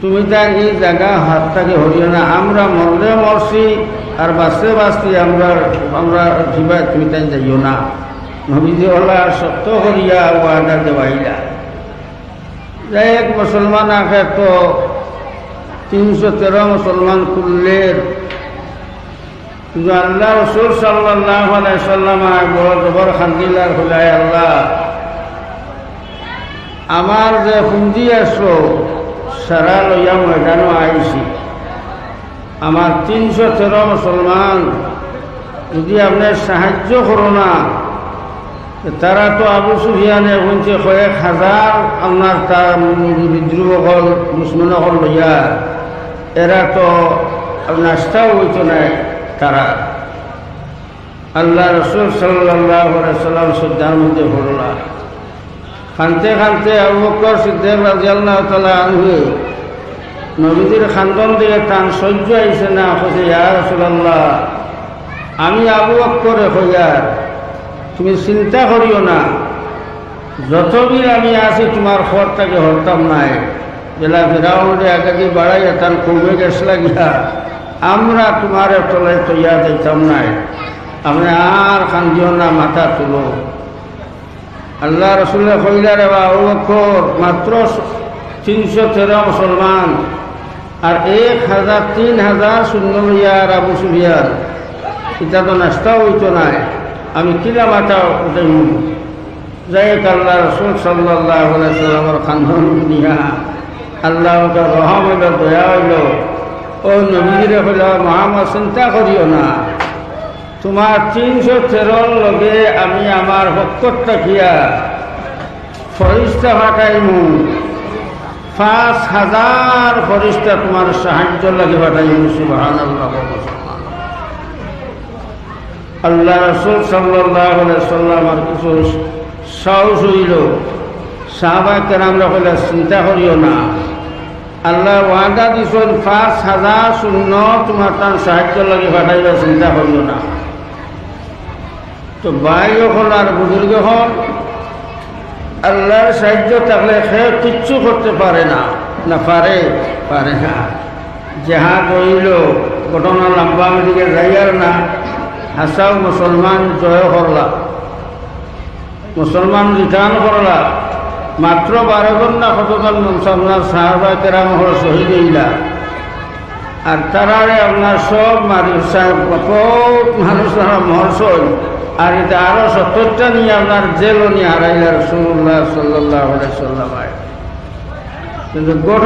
তুমি তার এই জায়গা হাতটাকে হরিও না, আমরা মরলে মরছি আর বাঁচতে বাঁচতে আমরা জীবা তুমি তাই যাইও না। নবীজি হলা সত্য করিয়া ওয়াদা দেওয়াইলা। যাই এক মুসলমান আখে তো 313 মুসলমান কুল্লের, কিন্তু আল্লাহ রসুল সাল্লাল্লাহু আলাইহি সাল্লাম বড় জবর খান্দিলার হলাই, আল্লাহ আমার যে পুঞ্জি আসলো সারা লইয়া ময়দানও আইছি, আমার 313 মুসলমান যদি আপনার সাহায্য করো না, তারা তো আবু সুফিয়ানে শুনছে কয়েক হাজার আপনার তার বিদ্রোহ হল দুশ্মন হল লইয়া, এরা তো নাস্তাও হইত নাই। তারা আল্লাহ রসুল সাল্লাল্লাহু আলাইহি সাল্লাম শ্রদ্ধার মধ্যে পড়লা। খানতে খানতে আবু বকর সিদ্দিক রাদিয়াল্লাহু তাআলা আনহু নবীজির খান্দন দিয়ে টান সহ্য আইছে না, কইছে ইয়া রাসূলুল্লাহ, আমি আবু বকরে কইয়া তুমি চিন্তা করিও না, যতদিন আমি আছি তোমার খবরটাকে হরতাম নাই। বেলা ফেরাউনে আগে বাড়াই তার কমে গেছলা গিয়া আমরা তোমার তলায় তৈয়া দিতাম নাই, আপনি আর কান্দিও না, মাথা তুলো। আল্লাহ রসুল্লাহ কইলা রে আবু বকর মাত্র 313 মুসলমান আর 1000-3000 সৈন্য লইয়া আর আবু সুফিয়ান, এটা তো নাস্তাও হইতো নাই, আমি কিলা মাথা উঠাইম। যাই আল্লাহ রসুল সাল্লাল্লাহু আলাইহি সাল্লামের খান্দন নিয়া আল্লাহ রহম হইল, দয়া হইল। ও নবীজিরে হইল, মুহাম্মদ চিন্তা করিও না, তোমার 313 লগে আমি আমার হকত থাকিয়া ফরিস্তা পাঠাইমু, 5000 ফরিস্তা তোমার সাহায্য লাগে পাঠাইমু। সুবহানাল্লাহ। আল্লাহ রাসূল সাল্লাল্লাহু আলাইহি সাল্লাম আর কিছু সাহস হইল। সাহাবা কেরামরা কইলা চিন্তা করিও না, আল্লাহ ওয়াদা দিছেন 5000 শূন্য তোমার তার সাহায্য লাগে পাঠাইবা, চিন্তা করিও না। তো ভাই হল আর বুজুর্গ হল, আল্লাহর সাহায্য থাকলে সে কিচ্ছু করতে পারে না, না পারে না। জেহাদ হইল, ঘটনা লম্বা দিকে যাইয়ার না, হাসাও মুসলমান জয় করলা, মুসলমান রিটার্ন করলা। মাত্র 12 জন না কতজন মুসলমান সাহাবা কেরাম হল শহীদ হইলা। আর তারারে আপনার সব বহুত মানুষরা মহসল, আর এটা আরো 70টা নিয়ে আপনার জেলও নিয়ে হারাইলা রাসূলুল্লাহ সাল্লাল্লাহু আলাইহি সাল্লাম। কিন্তু